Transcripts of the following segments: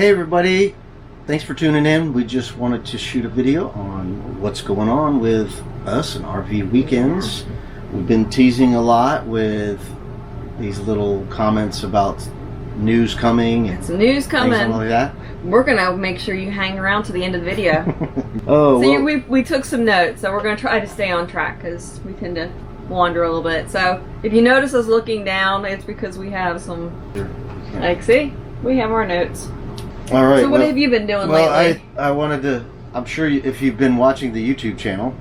Hey everybody, thanks for tuning in. We just wanted to shoot a video on what's going on with us and RV Weekends. We've been teasing a lot with these little comments about news coming. It's news coming. Things like that. We're gonna make sure you hang around to the end of the video. Oh, so well, we took some notes, so we're gonna try to stay on track because we tend to wander a little bit. So if you notice us looking down, it's because we have some, like, see, we have our notes. all right. So what have you been doing lately? I wanted to. I'm sure if you've been watching the YouTube channel,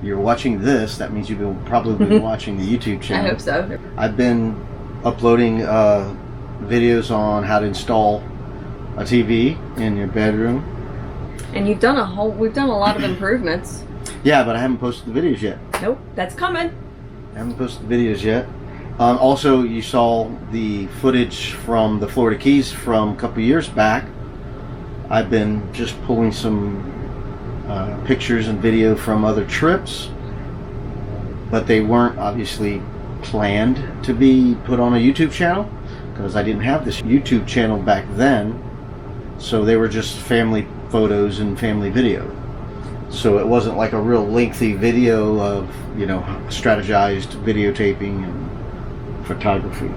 you're watching this. That means you've been probably watching the YouTube channel. I hope so. I've been uploading videos on how to install a TV in your bedroom. And we've done a lot of improvements. Yeah, but I haven't posted the videos yet. Nope, that's coming. I haven't posted the videos yet. Also, you saw the footage from the Florida Keys from a couple years back. I've been just pulling some pictures and video from other trips, but they weren't obviously planned to be put on a YouTube channel because I didn't have this YouTube channel back then. So they were just family photos and family video. So it wasn't like a real lengthy video of, you know, strategized videotaping and photography.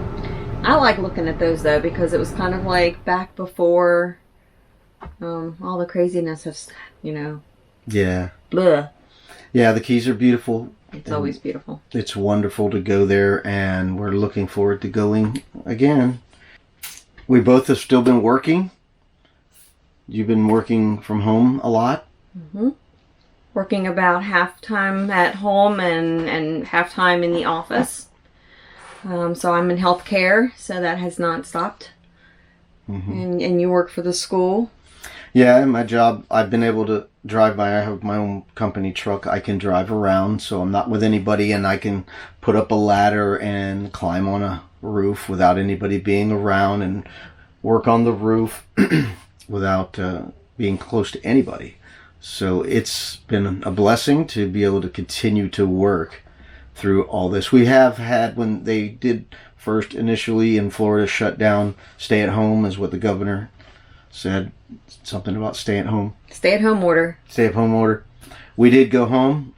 I like looking at those though because it was kind of like back before all the craziness of, you know. Yeah. Blah. Yeah, the Keys are beautiful. It's always beautiful. It's wonderful to go there, and we're looking forward to going again. We both have still been working. You've been working from home a lot. Mm-hmm. Working about half time at home and half time in the office. So I'm in healthcare, so that has not stopped. Mm-hmm. And you work for the school. Yeah, my job, I've been able to drive by. I have my own company truck. I can drive around, so I'm not with anybody, and I can put up a ladder and climb on a roof without anybody being around and work on the roof without being close to anybody. So it's been a blessing to be able to continue to work through all this. We have had, when they did first initially in Florida shut down, stay at home is what the governor said, something about stay at home. Stay at home order. Stay at home order. We did go home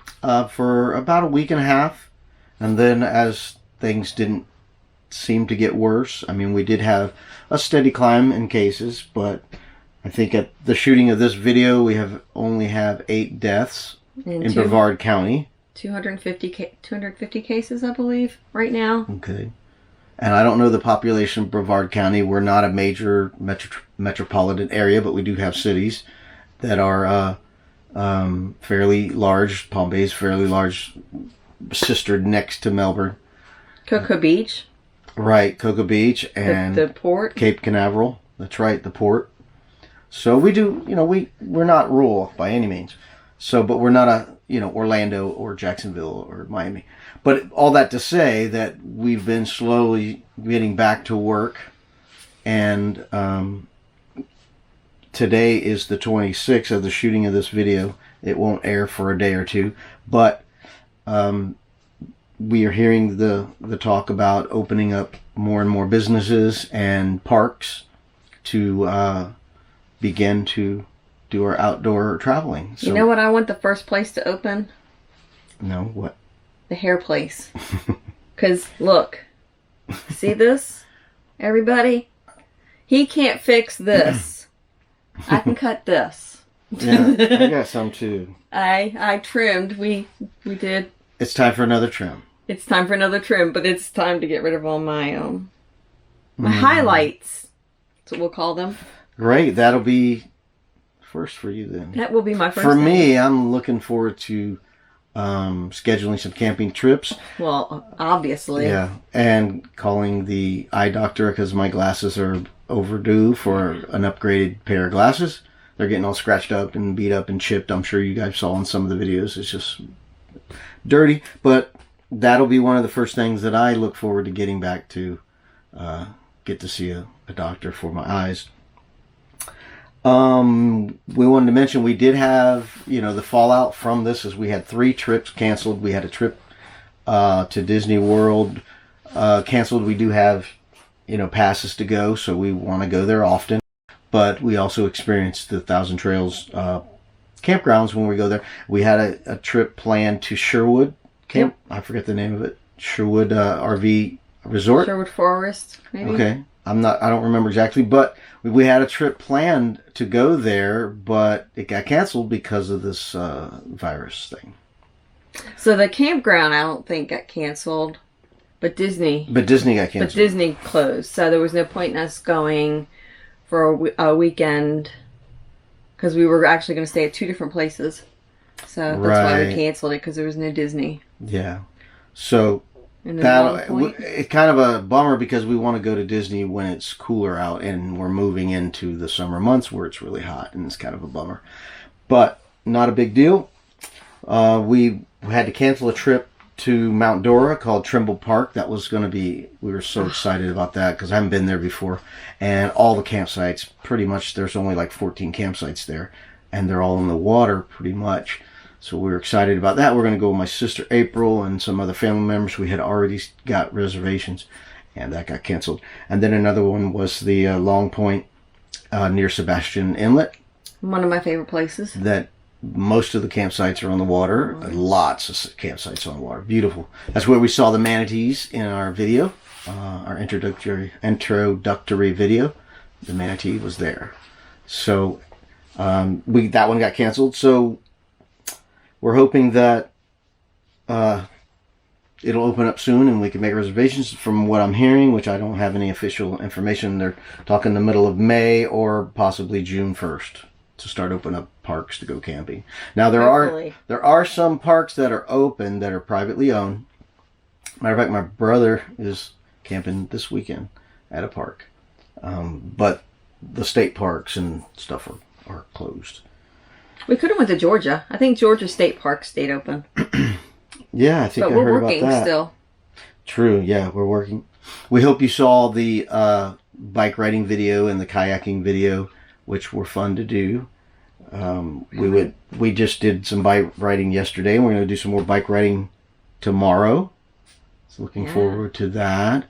for about a week and a half, and then as things didn't seem to get worse, I mean, we did have a steady climb in cases, but I think at the shooting of this video, we only have 8 deaths in Brevard County. 250 cases, I believe, right now. Okay. And I don't know the population of Brevard County. We're not a major metropolitan area, but we do have cities that are fairly large. Palm Bay is fairly large, sistered next to Melbourne. Cocoa Beach. Right, Cocoa Beach and the port. Cape Canaveral. That's right, the port. So we do, you know, we're not rural by any means. So, but we're not a, you know, Orlando or Jacksonville or Miami. But all that to say that we've been slowly getting back to work, and today is the 26th of the shooting of this video. It won't air for a day or two, but we are hearing the talk about opening up more and more businesses and parks to begin to do our outdoor traveling. So, you know what I want the first place to open? No, what? The hair place. Because, look. See this? Everybody? He can't fix this. I can cut this. Yeah, I got some too. I trimmed. We did. It's time for another trim. It's time for another trim, but it's time to get rid of all my my highlights. That's what we'll call them. Great. That'll be first for you then. That will be my first. For me, I'm looking forward to scheduling some camping trips. Well, obviously. Yeah, and calling the eye doctor because my glasses are overdue for an upgraded pair of glasses. They're getting all scratched up and beat up and chipped. I'm sure you guys saw in some of the videos. It's just dirty, but that'll be one of the first things that I look forward to getting back to, get to see a doctor for my eyes. We wanted to mention we did have, you know, the fallout from this is we had 3 trips canceled. We had a trip to Disney World canceled. We do have, you know, passes to go, so we want to go there often. but we also experienced the Thousand Trails campgrounds when we go there. We had a trip planned to Sherwood Camp. Yep. I forget the name of it. Sherwood RV Resort. Sherwood Forest, maybe. Okay. I don't remember exactly, but we had a trip planned to go there, but it got canceled because of this virus thing. So the campground, I don't think got canceled, but Disney got canceled. But Disney closed, so there was no point in us going for a weekend because we were actually going to stay at 2 different places. So that's why we canceled it, because there was no Disney. Yeah. So it's kind of a bummer because we want to go to Disney when it's cooler out, and we're moving into the summer months where it's really hot, and it's kind of a bummer. But not a big deal. We had to cancel a trip to Mount Dora called Trimble Park. That was going to be, we were so excited about that because I haven't been there before. And all the campsites, pretty much, there's only like 14 campsites there, and they're all in the water pretty much. So we were excited about that. We're going to go with my sister April and some other family members. We had already got reservations, and that got canceled. And then another one was the Long Point near Sebastian Inlet. One of my favorite places. That most of the campsites are on the water. Lots of campsites on the water. Beautiful. That's where we saw the manatees in our video, our introductory video. The manatee was there. So that one got canceled. So we're hoping that it'll open up soon and we can make reservations. From what I'm hearing, which I don't have any official information, they're talking the middle of May or possibly June 1st to start opening up parks to go camping. Now there are some parks that are open that are privately owned. Matter of fact, my brother is camping this weekend at a park, but the state parks and stuff are closed. We could have went to Georgia. I think Georgia State Park stayed open. Yeah, I think I heard about that. But we're working still. True, yeah, we're working. We hope you saw the bike riding video and the kayaking video, which were fun to do. We just did some bike riding yesterday, and we're going to do some more bike riding tomorrow. So looking forward to that.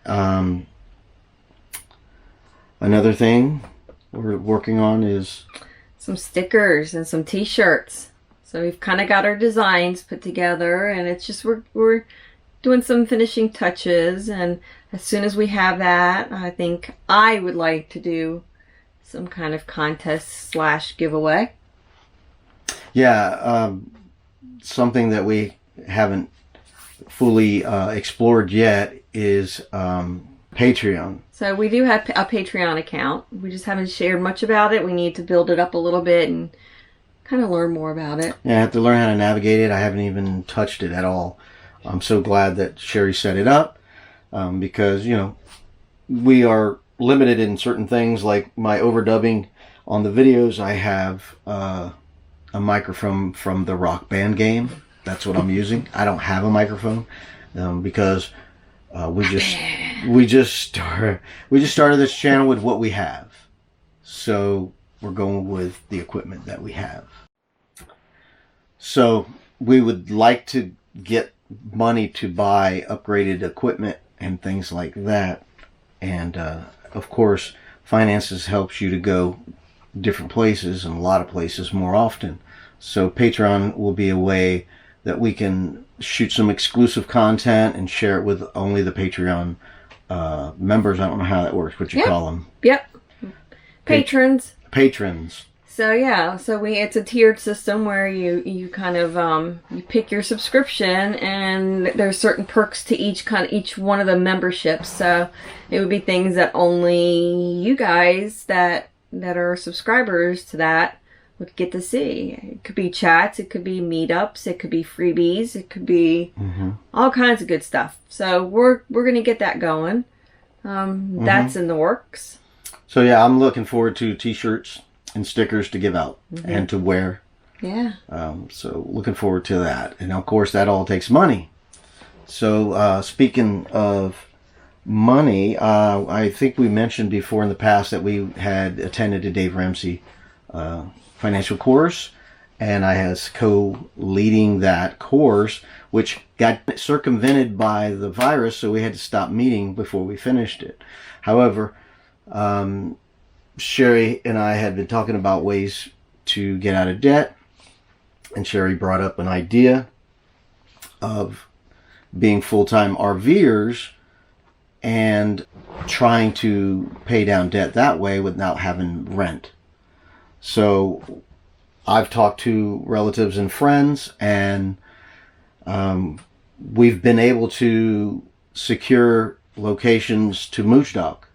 Another thing we're working on is some stickers and some t-shirts. So we've kind of got our designs put together, and it's just we're doing some finishing touches, and as soon as we have that, I think I would like to do some kind of contest / giveaway. Yeah, something that we haven't fully explored yet is Patreon. So we do have a Patreon account. We just haven't shared much about it. We need to build it up a little bit and kind of learn more about it. Yeah, I have to learn how to navigate it. I haven't even touched it at all. I'm so glad that Sherry set it up because, we are limited in certain things like my overdubbing on the videos. I have a microphone from the Rock Band game. That's what I'm using. I don't have a microphone because we just started this channel with what we have. So we're going with the equipment that we have. So we would like to get money to buy upgraded equipment and things like that. And of course, finances helps you to go different places and a lot of places more often. So Patreon will be a way that we can shoot some exclusive content and share it with only the Patreon members. I don't know how that works. What you call them? Yep. Patrons. Patrons. So yeah, it's a tiered system where you kind of you pick your subscription, and there's certain perks to each one of the memberships. So it would be things that only you guys that are subscribers to that would get to see. It could be chats, it could be meetups, it could be freebies, it could be all kinds of good stuff. So we're gonna get that going. That's in the works. So yeah, I'm looking forward to t-shirts and stickers to give out and to wear. Yeah. So looking forward to that. And of course that all takes money. So speaking of money, I think we mentioned before in the past that we had attended a Dave Ramsey financial course, and I was co-leading that course, which got circumvented by the virus, so we had to stop meeting before we finished it. However, Sherry and I had been talking about ways to get out of debt, and Sherry brought up an idea of being full-time RVers and trying to pay down debt that way without having rent. So I've talked to relatives and friends, and we've been able to secure locations to Mooch Dock.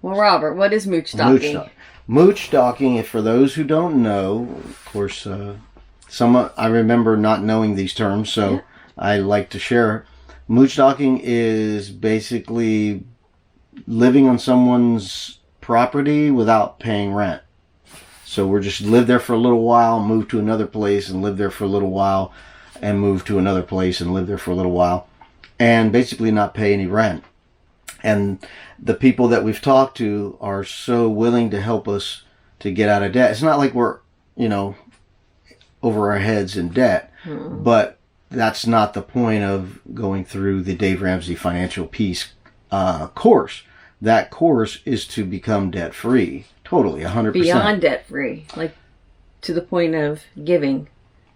Well, Robert, what is Mooch Docking? Mooch Docking, if for those who don't know, of course, I remember not knowing these terms, so yeah. I like to share. Mooch Docking is basically living on someone's property without paying rent. So we're just live there for a little while, move to another place, and live there for a little while, and move to another place and live there for a little while, and basically not pay any rent. And the people that we've talked to are so willing to help us to get out of debt. It's not like we're, over our heads in debt, but that's not the point of going through the Dave Ramsey Financial Peace course. That course is to become debt-free, totally, 100%. Beyond debt-free, like to the point of giving.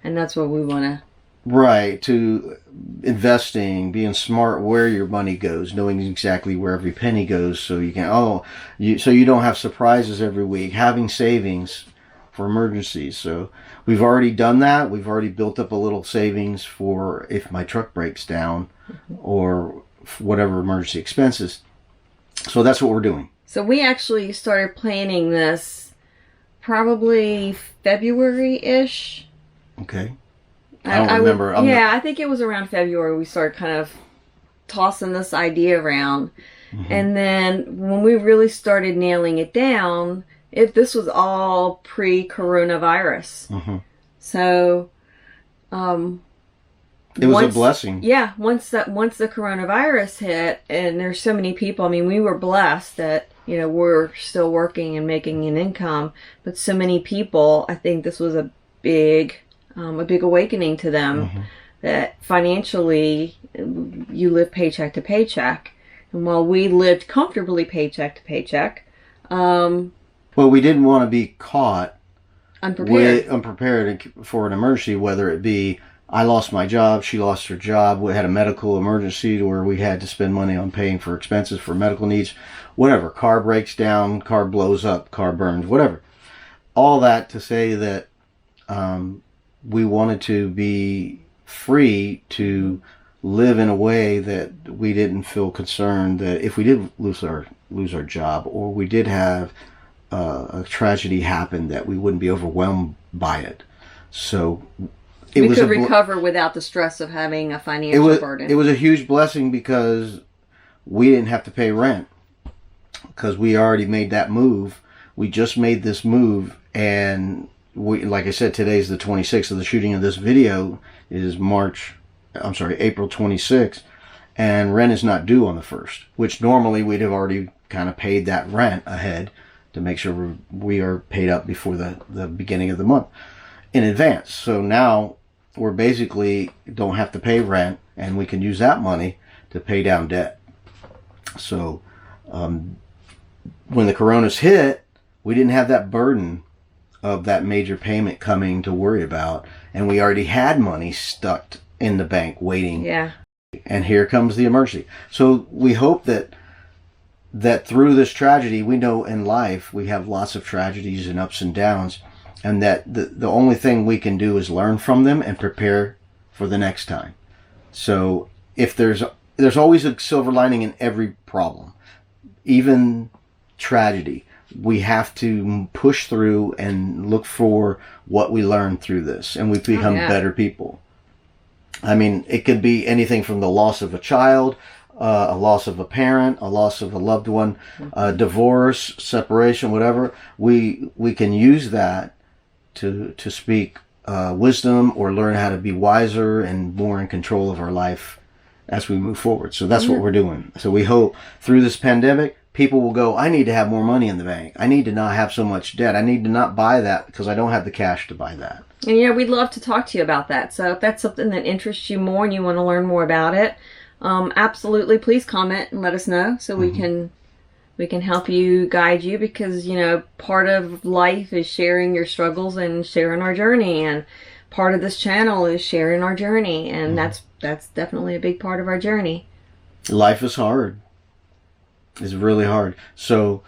And that's what we want to... Right, to investing, being smart where your money goes, knowing exactly where every penny goes, so you can so you don't have surprises every week, having savings for emergencies. So we've already done that. We've already built up a little savings for if my truck breaks down or whatever emergency expenses. So that's what we're doing. So we actually started planning this probably February-ish. Okay. I don't remember. I think it was around February we started kind of tossing this idea around. Mm-hmm. And then when we really started nailing it down, this was all pre-coronavirus. Mm-hmm. So it was a blessing. Yeah, once the coronavirus hit, and there's so many people, we were blessed that, we're still working and making an income, but so many people, I think this was a big awakening to them, mm-hmm. that financially you live paycheck to paycheck. And while we lived comfortably paycheck to paycheck, well, we didn't want to be caught unprepared for an emergency, whether it be I lost my job, she lost her job, we had a medical emergency where we had to spend money on paying for expenses for medical needs, whatever, car breaks down, car blows up, car burns, whatever. All that to say that we wanted to be free to live in a way that we didn't feel concerned that if we did lose our job, or we did have a tragedy happen, that we wouldn't be overwhelmed by it. So we could recover without the stress of having a financial burden. It was a huge blessing because we didn't have to pay rent because we already made that move. We just made this move, and like I said, today's the 26th of the shooting of this video is April 26th, and rent is not due on the 1st, which normally we'd have already kind of paid that rent ahead to make sure we are paid up before the beginning of the month in advance. So now we're basically don't have to pay rent, and we can use that money to pay down debt. So when the coronas hit, we didn't have that burden of that major payment coming to worry about, and we already had money stuck in the bank waiting. Yeah. And here comes the emergency. So we hope that through this tragedy, we know in life we have lots of tragedies and ups and downs, and that the only thing we can do is learn from them and prepare for the next time. So if there's always a silver lining in every problem, even tragedy. We have to push through and look for what we learned through this, and we become better people. It could be anything from the loss of a child, a loss of a parent, a loss of a loved one, divorce, separation, whatever. We can use that to speak wisdom or learn how to be wiser and more in control of our life as we move forward. So that's what we're doing. So we hope through this pandemic, people will go, I need to have more money in the bank. I need to not have so much debt. I need to not buy that because I don't have the cash to buy that. And we'd love to talk to you about that. So if that's something that interests you more and you want to learn more about it, absolutely, please comment and let us know so we can We can help you, guide you, because, you know, part of life is sharing your struggles and sharing our journey, and part of this channel is sharing our journey, and that's definitely a big part of our journey. Life is hard. It's really hard. So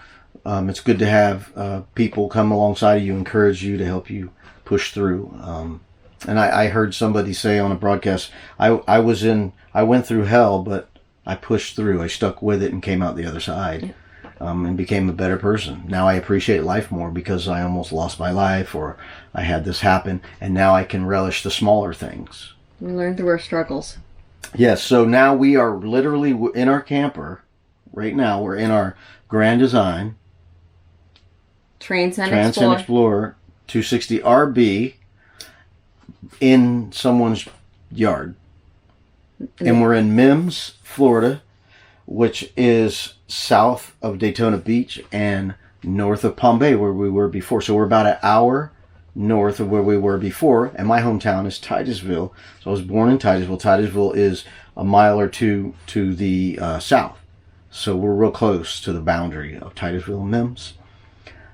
it's good to have people come alongside of you, encourage you, to help you push through. And I heard somebody say on a broadcast, I went through hell, but I pushed through. I stuck with it and came out the other side. And became a better person. Now I appreciate life more because I almost lost my life, or I had this happen, and now I can relish the smaller things. We learn through our struggles. Yes, so now we are literally in our camper. Right now we're in our Grand Design Transcend Explorer 260 RB in someone's yard. And we're in Mims, Florida, which is south of Daytona Beach and north of Palm Bay, where we were before. So we're about an hour north of where we were before, and my hometown is Titusville. So I was born in Titusville. Titusville is a mile or two to the south. So we're real close to the boundary of Titusville and Mims.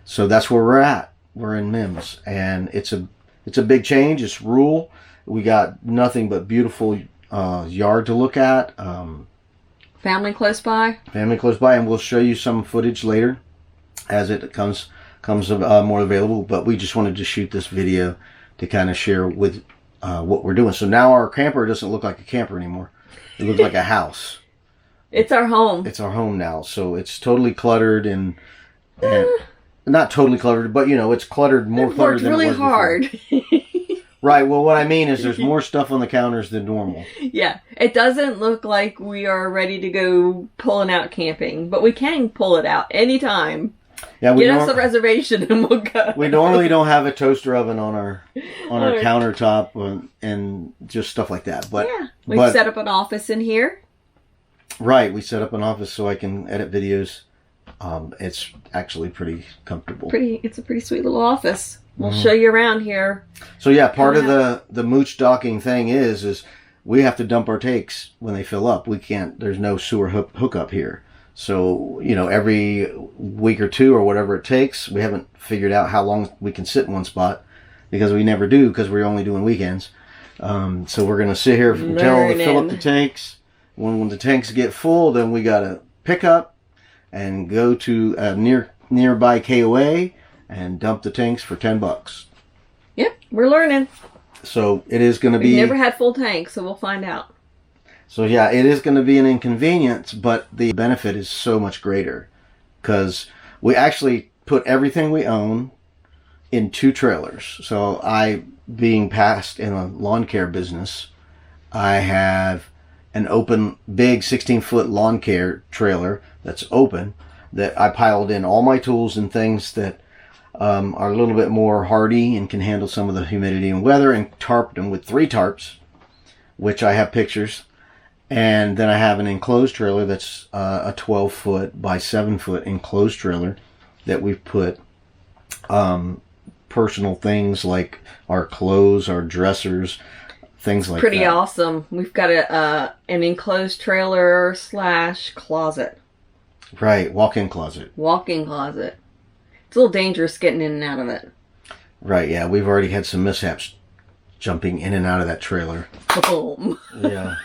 So that's where we're at. We're in Mims, and it's a big change. It's rural. We got nothing but beautiful yard to look at. Family close by. Family close by, and we'll show you some footage later as it comes more available. But we just wanted to shoot this video to kind of share with what we're doing. So now our camper doesn't look like a camper anymore. It looks like a house. It's our home. It's our home now. So it's totally cluttered and not totally cluttered, but you know, it's cluttered, more cluttered than it was before. Worked really hard. Right. Well, what I mean is there's more stuff on the counters than normal. Yeah. It doesn't look like we are ready to go pulling out camping, but we can pull it out anytime. Yeah, Get us a reservation and we'll go. We normally don't have a toaster oven on our countertop and just stuff like that. But yeah, we've set up an office in here. Right. We set up an office so I can edit videos. It's actually pretty comfortable. It's a pretty sweet little office. We'll show you around here. So yeah, part of the Mooch Docking thing is we have to dump our takes when they fill up. We can't. There's no sewer hookup here. So you know, every week or two or whatever it takes, we haven't figured out how long we can sit in one spot because we never do because we're only doing weekends. So we're gonna sit here until we fill up the tanks. When the tanks get full, then we gotta pick up and go to a nearby KOA and dump the tanks for $10. Yep, we're learning. So it is going to be... We've never had full tanks, so we'll find out. So yeah, it is going to be an inconvenience, but the benefit is so much greater. Because we actually put everything we own in 2 trailers. So I, being past in a lawn care business, I have an open, big 16-foot lawn care trailer that's open, that I piled in all my tools and things that are a little bit more hardy and can handle some of the humidity and weather, and tarped them with 3 tarps, which I have pictures. And then I have an enclosed trailer that's a 12-foot by 7-foot enclosed trailer that we've put personal things like our clothes, our dressers, things like that. Pretty awesome. We've got an enclosed trailer / closet. Right, walk-in closet. Walk-in closet. It's a little dangerous getting in and out of it. Right, yeah. We've already had some mishaps jumping in and out of that trailer. Boom. Yeah.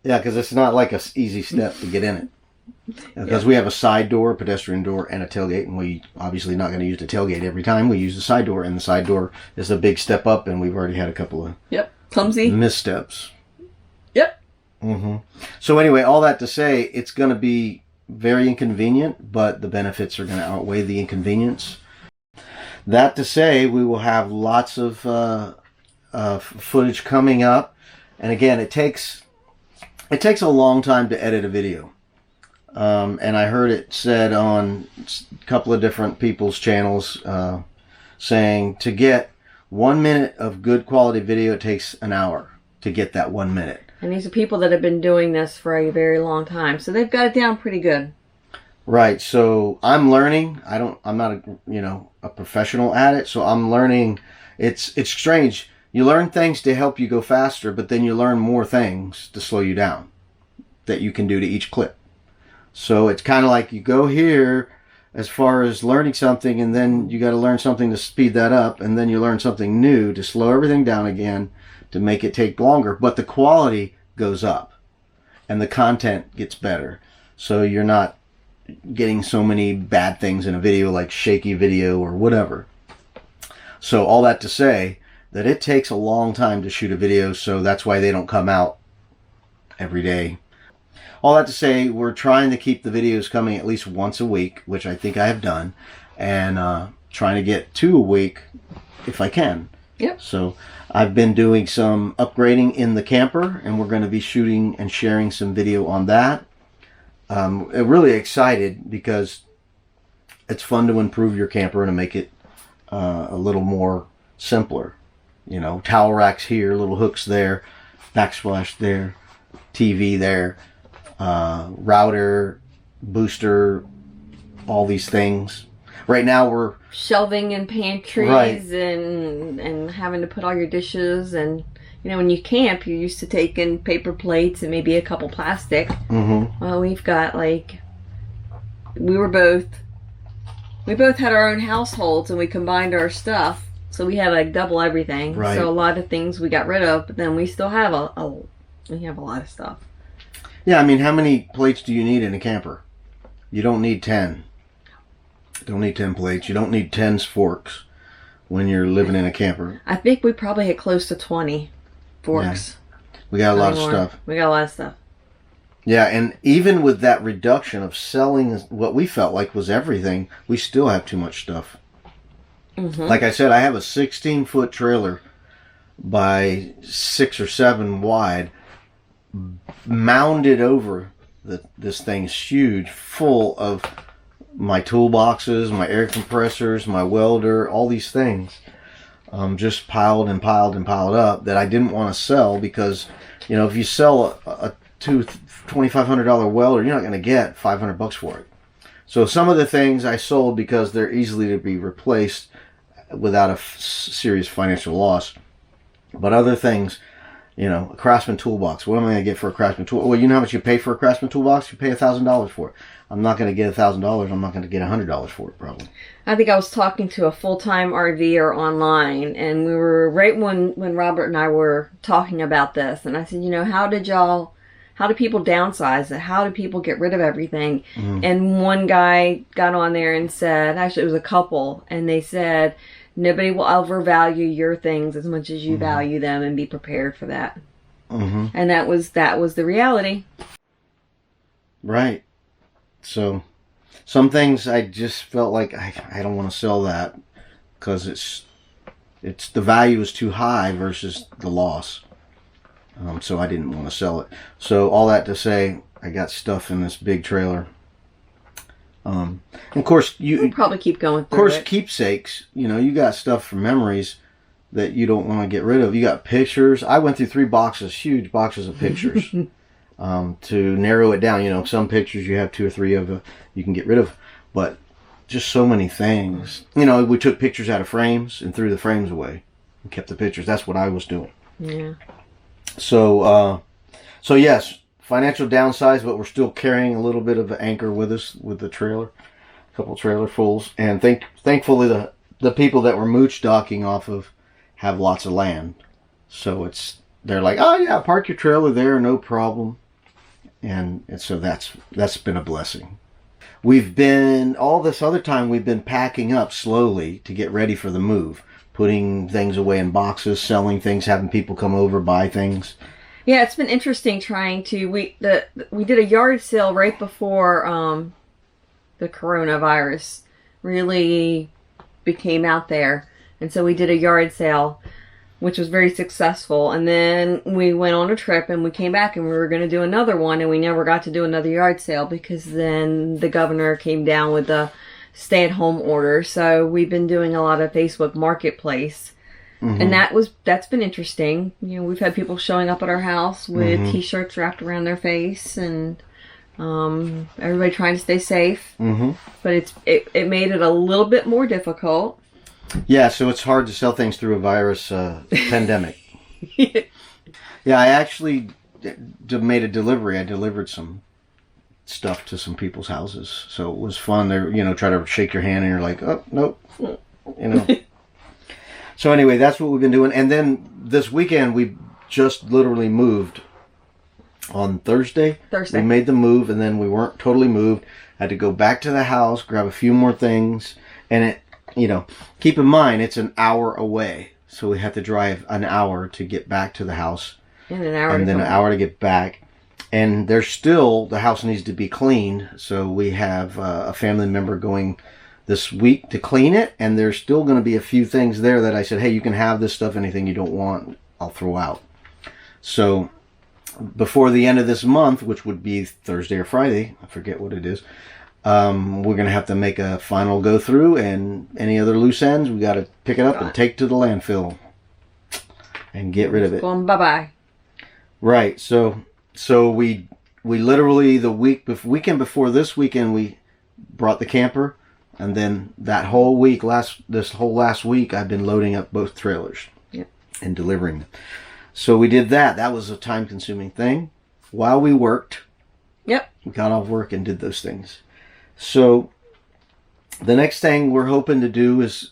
Yeah, because it's not like an easy step to get in it. Because we have a side door, a pedestrian door, and a tailgate, and we obviously not going to use the tailgate every time. We use the side door, and the side door is a big step up, and we've already had a couple of clumsy missteps. Yep. So anyway, all that to say, it's going to be very inconvenient, but the benefits are going to outweigh the inconvenience. That to say, we will have lots of footage coming up, and again, it takes a long time to edit a video. And I heard it said on a couple of different people's channels saying to get 1 minute of good quality video, it takes an hour to get that 1 minute. And these are people that have been doing this for a very long time, so they've got it down pretty good. Right. So I'm learning. I'm not a professional at it, so I'm learning. It's strange. You learn things to help you go faster, but then you learn more things to slow you down that you can do to each clip. So it's kind of like you go here as far as learning something, and then you got to learn something to speed that up, and then you learn something new to slow everything down again to make it take longer. But the quality goes up and the content gets better. So you're not getting so many bad things in a video, like shaky video or whatever. So all that to say that it takes a long time to shoot a video, so that's why they don't come out every day. All that to say, we're trying to keep the videos coming at least once a week, which I think I have done, and trying to get 2 a week if I can. Yep. So I've been doing some upgrading in the camper, and we're going to be shooting and sharing some video on that. I'm really excited because it's fun to improve your camper and to make it a little more simpler. You know, towel racks here, little hooks there, backsplash there, TV there, router, booster, all these things. Right now we're shelving in pantries, right, and having to put all your dishes, and you know, when you camp, you're used to taking paper plates and maybe a couple plastic. Mm-hmm. Well, we've got like, we both had our own households, and we combined our stuff, so we had like double everything. Right. So a lot of things we got rid of, but then we still have we have a lot of stuff. Yeah, I mean, how many plates do you need in a camper? You don't need 10. Don't need 10 plates. You don't need 10 forks when you're living in a camper. I think we probably hit close to 20 forks. Yeah. We got a lot of stuff. We got a lot of stuff. Yeah, and even with that reduction of selling what we felt like was everything, we still have too much stuff. Mm-hmm. Like I said, I have a 16-foot trailer by 6 or 7 wide, mounded over this thing's huge, full of my toolboxes, my air compressors, my welder, all these things, just piled and piled and piled up that I didn't want to sell because, you know, if you sell a $2,500 welder, you're not going to get $500 for it. So some of the things I sold because they're easily to be replaced without a serious financial loss. But other things, you know, a Craftsman toolbox. What am I going to get for a Craftsman tool? Well, you know how much you pay for a Craftsman toolbox? You pay $1,000 for it. I'm not going to get $1,000. I'm not going to get $100 for it, probably. I think I was talking to a full-time RVer online, and we were right when Robert and I were talking about this, and I said, you know, how do people downsize it? How do people get rid of everything? Mm. And one guy got on there and said, actually it was a couple, and they said, nobody will ever value your things as much as you value them, and be prepared for that. Mm-hmm. And that was the reality. Right. So some things I just felt like I don't want to sell that because it's the value is too high versus the loss. So I didn't want to sell it. So all that to say, I got stuff in this big trailer. And of course we'll probably keep going through. Of course, keepsakes. You know, you got stuff for memories that you don't want to get rid of. You got pictures. I went through 3 boxes, huge boxes of pictures, to narrow it down. You know, some pictures you have 2 or 3 of, you can get rid of, but just so many things. You know, we took pictures out of frames and threw the frames away and kept the pictures. That's what I was doing. Yeah. So yes, financial downsize, but we're still carrying a little bit of an anchor with us with the trailer, a couple trailer fulls, and thankfully the people that we're mooch docking off of have lots of land, so they're like, oh yeah, park your trailer there, no problem, and so that's been a blessing. All this other time we've been packing up slowly to get ready for the move, putting things away in boxes, selling things, having people come over, buy things. Yeah, it's been interesting trying to. We did a yard sale right before the coronavirus really became out there, and so we did a yard sale, which was very successful. And then we went on a trip, and we came back, and we were going to do another one, and we never got to do another yard sale because then the governor came down with the stay-at-home order. So we've been doing a lot of Facebook Marketplace. Mm-hmm. And that's been interesting. You know, we've had people showing up at our house with T-shirts wrapped around their face, and everybody trying to stay safe. Mm-hmm. But it made it a little bit more difficult. Yeah, so it's hard to sell things through a virus pandemic. Yeah, I actually made a delivery. I delivered some stuff to some people's houses. So it was fun. They're, try to shake your hand and you're like, oh, nope. So anyway, that's what we've been doing. And then this weekend, we just literally moved on Thursday. We made the move, and then we weren't totally moved. Had to go back to the house, grab a few more things. And keep in mind, it's an hour away. So we have to drive an hour to get back to the house. And an hour and then an hour to get back. And the house needs to be cleaned. So we have a family member going this week to clean it. And there's still going to be a few things there that I said, hey, you can have this stuff. Anything you don't want, I'll throw out. So before the end of this month, which would be Thursday or Friday, I forget what it is, we're going to have to make a final go through. And any other loose ends, we got to pick it up and take to the landfill and get rid of it. Going bye-bye. Right. So we literally the weekend before this weekend, we brought the camper, and then that whole week, this whole last week, I've been loading up both trailers and delivering them. So we did that. That was a time-consuming thing. While we worked, we got off work and did those things. So the next thing we're hoping to do is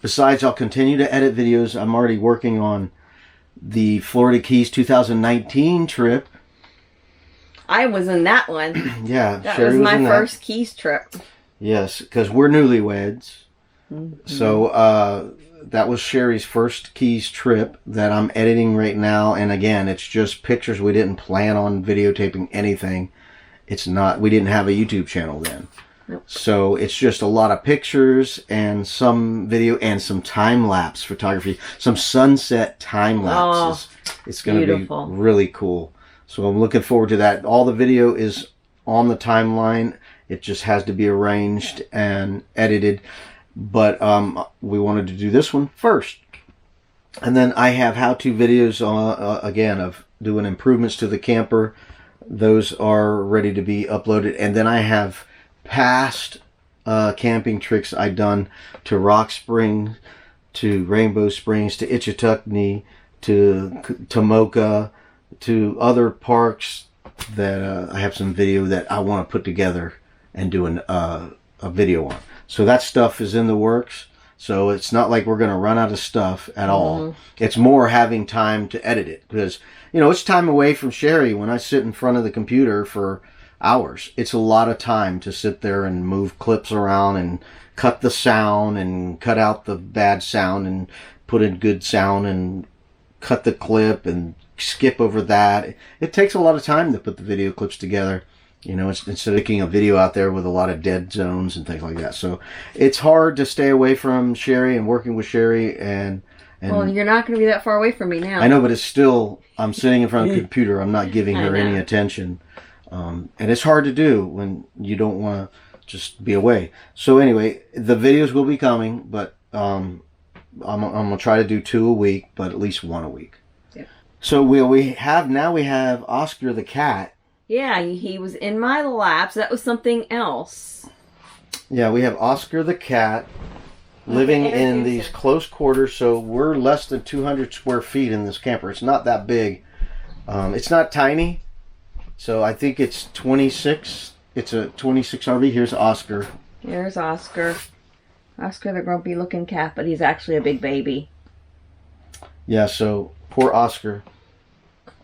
besides I'll continue to edit videos. I'm already working on the Florida Keys 2019 trip. I was in that one. Yeah, that Sherry was my first Keys trip. Yes, because we're newlyweds. Mm-hmm. So that was Sherry's first Keys trip that I'm editing right now. And again, it's just pictures. We didn't plan on videotaping anything. We didn't have a YouTube channel then. Nope. So it's just a lot of pictures and some video and some time-lapse photography, some sunset time-lapses. It's going to be really cool. So I'm looking forward to that. All the video is on the timeline. It just has to be arranged and edited. But we wanted to do this one first. And then I have how-to videos, again, of doing improvements to the camper. Those are ready to be uploaded. And then I have past camping tricks I've done to Rock Springs, to Rainbow Springs, to Ichetuckney, to Tomoka, to other parks that I have some video that I want to put together and do a video on. So that stuff is in the works. So it's not like we're going to run out of stuff at all. It's more having time to edit it because, it's time away from Sherry. When I sit in front of the computer for hours, it's a lot of time to sit there and move clips around and cut the sound and cut out the bad sound and put in good sound and cut the clip and skip over that. It takes a lot of time to put the video clips together. Instead of making a video out there with a lot of dead zones and things like that. So it's hard to stay away from Sherry and working with Sherry and well, you're not going to be that far away from me now. I know, but it's still, I'm sitting in front of the computer. I'm not giving her any attention. And it's hard to do when you don't want to just be away. So anyway, the videos will be coming, but I'm going to try to do 2 a week, but at least 1 a week. Yeah. So we have Oscar the cat. Yeah, he was in my laps. That was something else. Yeah, we have Oscar the cat living in these close quarters. So we're less than 200 square feet in this camper. It's not that big. It's not tiny. So I think it's 26. It's a 26 RV. Here's Oscar. Here's Oscar. Oscar the grumpy looking cat, but he's actually a big baby. Yeah, so poor Oscar.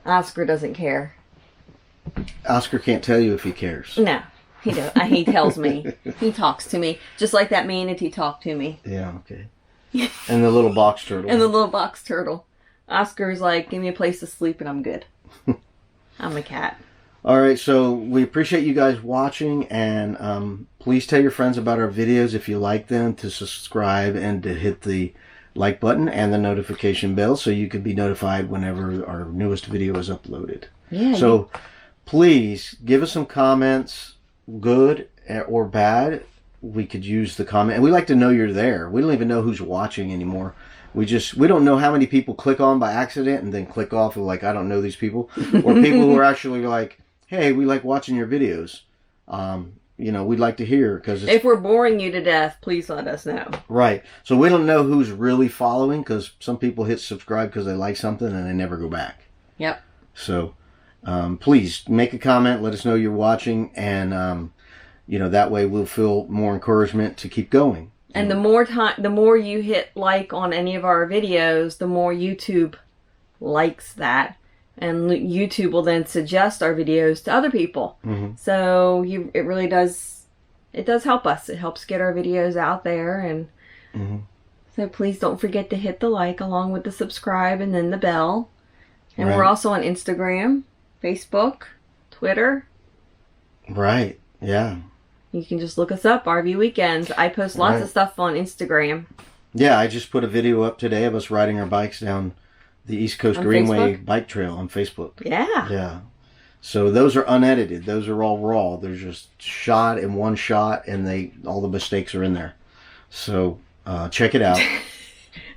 Oscar doesn't care. Oscar can't tell you if he cares. No, he does. He tells me. He talks to me. Just like that manatee talked to me. Yeah, okay. And the little box turtle. And the little box turtle. Oscar's like, give me a place to sleep and I'm good. I'm a cat. All right, so we appreciate you guys watching, and please tell your friends about our videos if you like them, to subscribe and to hit the like button and the notification bell so you can be notified whenever our newest video is uploaded. Yeah. So please give us some comments, good or bad. We could use the comment, and we like to know you're there. We don't even know who's watching anymore. We don't know how many people click on by accident and then click off and like, I don't know these people, or people who are actually like, hey, we like watching your videos. We'd like to hear, because if we're boring you to death, please let us know. Right. So we don't know who's really following, because some people hit subscribe because they like something and they never go back. Yep. So please make a comment. Let us know you're watching, and that way we'll feel more encouragement to keep going. And the more you hit like on any of our videos, the more YouTube likes that, and YouTube will then suggest our videos to other people. Mm-hmm. So it really does. It does help us. It helps get our videos out there, and mm-hmm. so please don't forget to hit the like along with the subscribe and then the bell. And Right. we're also on Instagram, Facebook, Twitter. Right. Yeah. You can just look us up, RV Weekends. I post lots Right. of stuff on Instagram. Yeah, I just put a video up today of us riding our bikes down the East Coast On Greenway Facebook? bike trail on Facebook. Yeah. Yeah. So those are unedited. Those are all raw. They're just shot in one shot, and all the mistakes are in there. So check it out.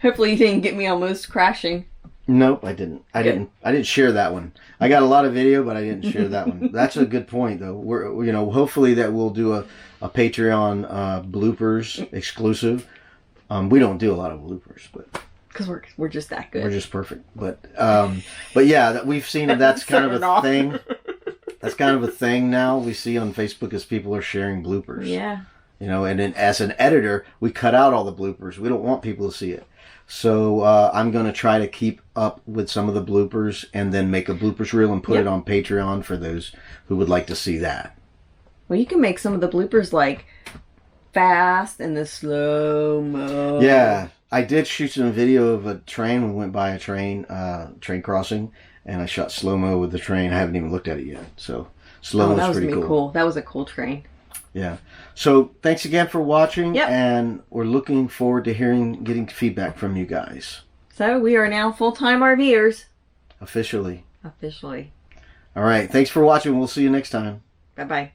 Hopefully you didn't get me almost crashing. Nope, I didn't. I Good. didn't share that one. I got a lot of video, but I didn't share that one. That's a good point, though. We're hopefully that we'll do a Patreon bloopers exclusive. We don't do a lot of bloopers, but Because we're just that good. we're just perfect. But yeah, that we've seen that's kind of a thing. That's kind of a thing now we see on Facebook as people are sharing bloopers. Yeah. And then as an editor, we cut out all the bloopers. We don't want people to see it. So I'm going to try to keep up with some of the bloopers and then make a bloopers reel and put it on Patreon for those who would like to see that. Well, you can make some of the bloopers like fast and the slow-mo. Yeah, I did shoot some video of a train. We went by a train crossing, and I shot slow-mo with the train. I haven't even looked at it yet. So slow-mo is pretty cool. That was a cool train. Yeah. So thanks again for watching, Yep. and we're looking forward to getting feedback from you guys. So we are now full-time RVers. Officially. Officially. All right. Thanks for watching. We'll see you next time. Bye-bye.